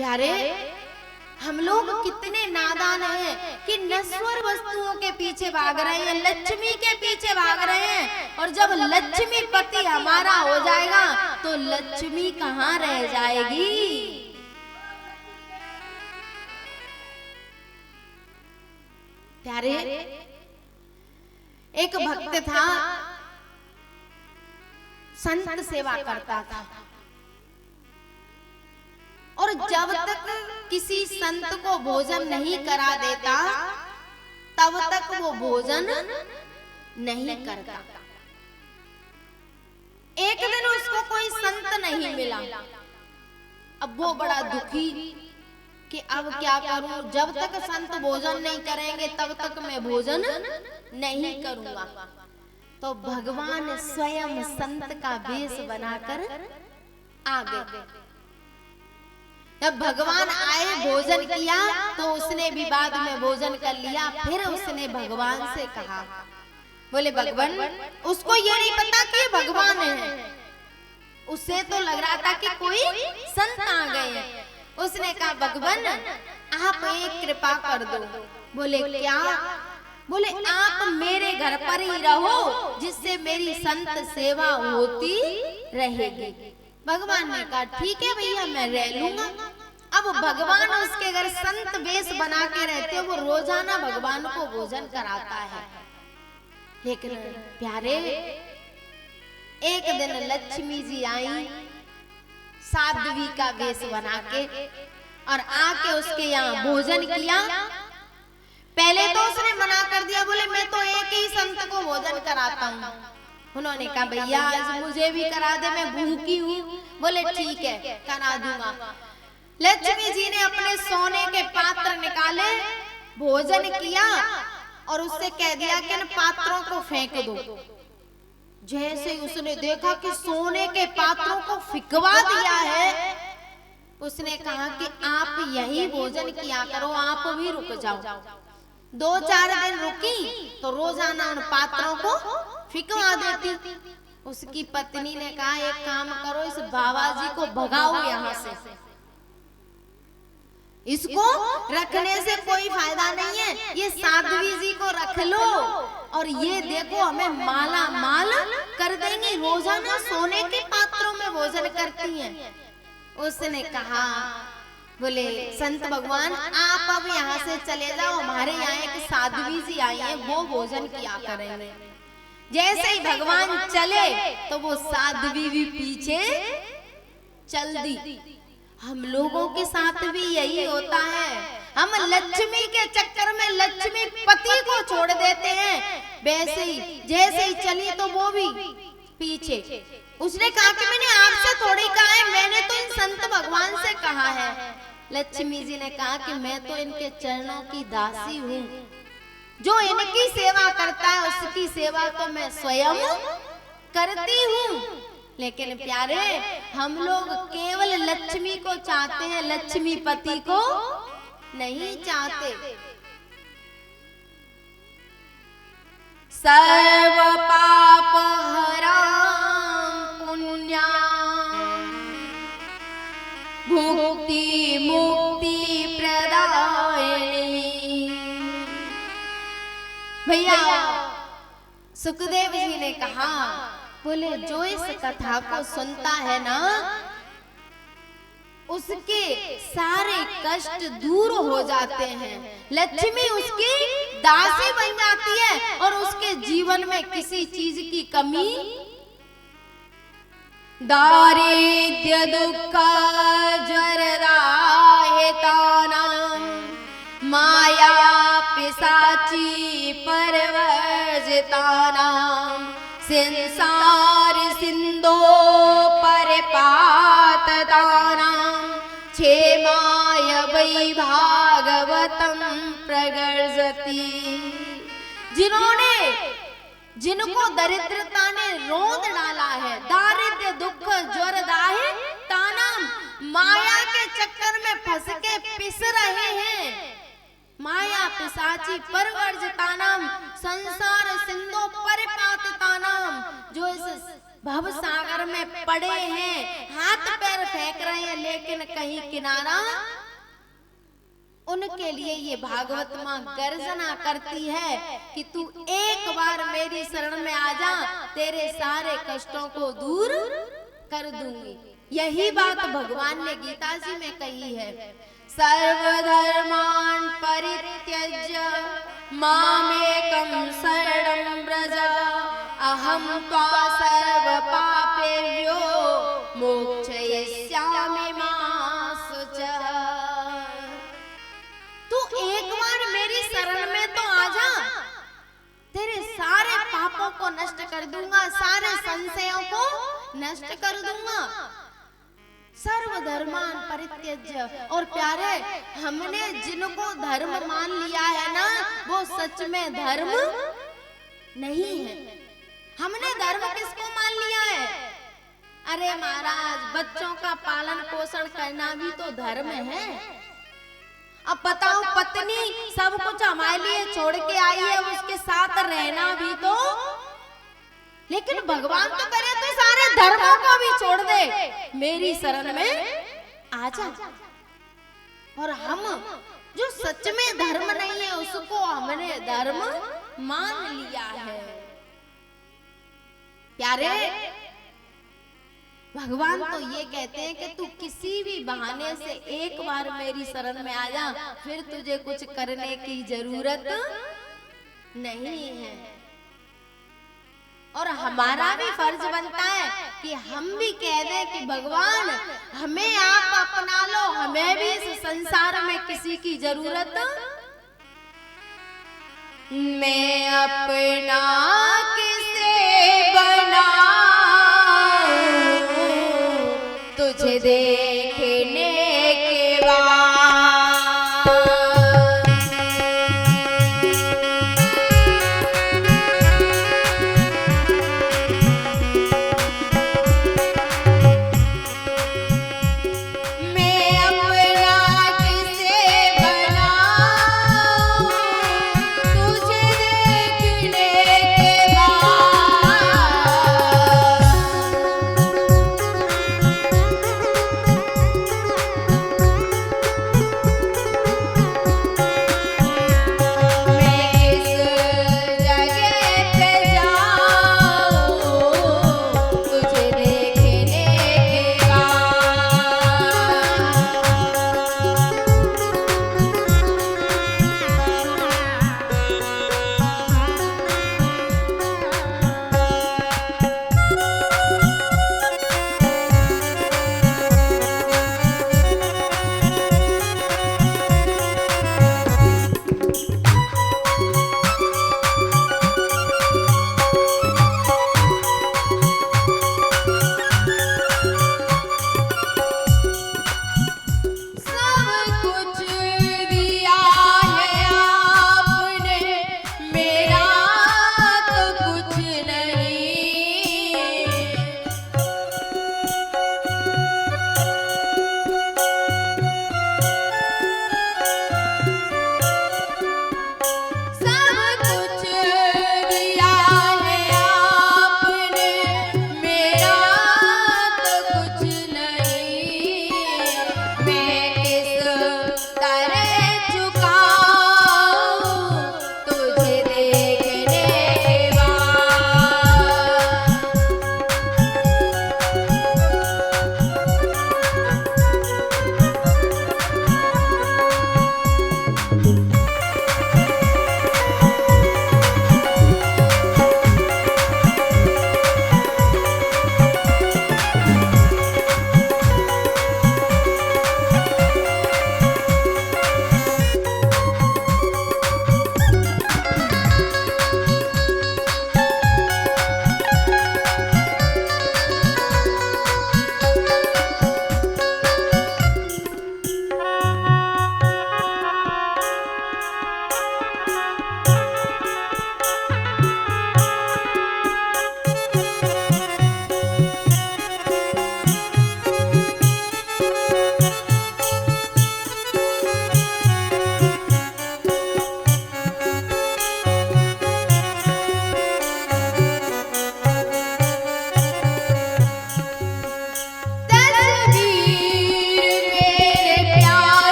प्यारे, हम लोग कितने नादान हैं कि नश्वर वस्तुओं के पीछे भाग रहे हैं, लक्ष्मी के पीछे भाग रहे हैं। और जब लक्ष्मी पति हमारा हो जाएगा तो लक्ष्मी कहाँ रह जाएगी। प्यारे, एक भक्त था, संत सेवा करता था, और जब तक किसी संत को भोजन नहीं करा देता तब तक वो भोजन नहीं करता। एक दिन उसको कोई संत नहीं मिला। अब वो बड़ा दुखी कि अब क्या करूं, जब तक संत भोजन नहीं करेंगे तब तक मैं भोजन नहीं करूंगा। तो भगवान स्वयं संत का वेश बनाकर आ गए। जब भगवान आए, भोजन किया, तो उसने भी बाद में भोजन कर लिया। फिर उसने भगवान से कहा, बोले भगवान, उसको ये नहीं पता कि भगवान है, उसे तो लग रहा था कि कोई संत आ गए हैं। उसने कहा, भगवान आप एक कृपा कर दो। बोले क्या? बोले आप मेरे घर पर ही रहो, जिससे मेरी संत सेवा होती रहेगी। भगवान ने कहा, ठीक है भैया, मैं रह लूंगा। अब भगवान उसके घर संत वेश बना के रहते हैं, वो रोजाना भगवान को भोजन कराता है। लेकिन प्यारे, एक दिन लक्ष्मी जी आई साध्वी का वेश बना के, और आके उसके यहाँ भोजन किया। पहले तो उसने मना कर दिया, बोले मैं तो एक ही संत को भोजन कराता हूँ। उन्होंने कहा, भैया आज मुझे भी करा दे, मैं भूखी हूँ। बोले ठीक है, करा दूंगा। लक्ष्मी जी ने अपने सोने के पात्र निकाले, भोजन किया, और उससे कह दिया कि इन पात्रों को फेंक दो। जैसे उसने देखा कि सोने के पात्रों को फिकवा दिया है, उसने कहा कि आप यही भोजन किया करो, आप भी रुक जाओ। 2-4 दिन रुकी तो रोजाना उन पात्रों को फिकवा देती। उसकी पत्नी ने कहा, एक काम करो, इस बाबा जी को भगाओ यहाँ से, इसको रखने से कोई फायदा नहीं है, ये साध्वी जी को रख लो, और ये देखो हमें माला माल कर देंगी, रोजाना सोने के पात्रों में भोजन करती हैं। उसने कहा, बोले संत भगवान आप अब यहाँ से चले जाओ, हमारे यहाँ एक साध्वी जी आई है, वो भोजन किया करेंगे। जैसे ही भगवान चले तो वो साध्वी भी पीछे चल दी। हम लोगों के साथ भी यही होता है, हम लक्ष्मी के चक्कर में लक्ष्मी पति को छोड़ देते हैं। वैसे ही जैसे ही चली तो वो भी पीछे। उसने कहा कि मैंने आपसे थोड़ी कहा है, मैंने तो इन संत भगवान से कहा है। लक्ष्मी जी ने कहा कि मैं तो इनके चरणों की दासी हूँ, जो इनकी सेवा करता है उसकी सेवा तो मैं स्वयं करती हूँ। लेकिन प्यारे, हम लोग केवल लक्ष्मी को चाहते हैं, लक्ष्मी पति को नहीं चाहते। सर्व पाप हराम पुण्याम भुक्ति मुक्ति प्रदायिनी। भैया सुखदेव जी ने कहा, बोले जो इस कथा को सुनता है ना, उसके सारे कष्ट दूर हो जाते हैं, लक्ष्मी उसकी दासी बन जाती है, और उसके जीवन में किसी चीज की कमी, दारिद्र्य दुख जरदाहितानां माया पिशाची परवर्जितानां संसार सिंधो परिपाततानां क्षेमाय वै भागवतं प्रगर्जति। जिनको दरिद्रता ने रोंद डाला है, दारिद्र्य दुख ज्वरदाहि तानाम, माया के चक्कर में फंस के पिस रहे हैं, माया पिशाची परवर्जितानाम संसार सिंधु परिपातितानाम, जो इस भव सागर में पड़े हैं, हाथ पैर फेंक रहे हैं लेकिन कहीं किनारा, उनके लिए ये भागवत माँ गर्जना करती है कि तू एक बार मेरी शरण में आ जा, तेरे सारे कष्टों को दूर कर दूंगी। यही बात भगवान ने गीता जी में कही है, सर्वधर्मान् परित्यज्य मामेकं शरणं व्रज, अहं त्वा सर्वपापेभ्यो मोक्षयिष्यामि मा शुचः। तू एक बार मेरी शरण में तो आ जा, तेरे सारे पापों को नष्ट कर दूंगा, सारे संशयों को नष्ट कर दूंगा। सर्वधर्मान परित्यज्य, और प्यारे हमने जिनको धर्म मान लिया है ना, वो सच में धर्म नहीं है। हमने धर्म किसको मान लिया है? अरे महाराज, बच्चों का पालन पोषण करना भी तो धर्म है। अब बताओ, पत्नी सब कुछ हमारे लिए छोड़ के आई है, उसके साथ रहना भी तो, लेकिन भगवान तो करे तो सारे धर्मों को भी छोड़ दे, मेरी शरण में आ जा। और हम जो सच में धर्म नहीं है, उसको हमने धर्म मान लिया है। प्यारे, भगवान तो ये कहते हैं कि तू किसी भी बहाने से एक बार मेरी शरण में आ जा, फिर तुझे कुछ करने की जरूरत नहीं है। और हमारा भी फर्ज बनता है कि हम भी कह दें कि भगवान हमें आप अपना लो, हमें भी इस संसार में किसी की जरूरत, मैं अपना किसे बनाऊं, तुझे देखे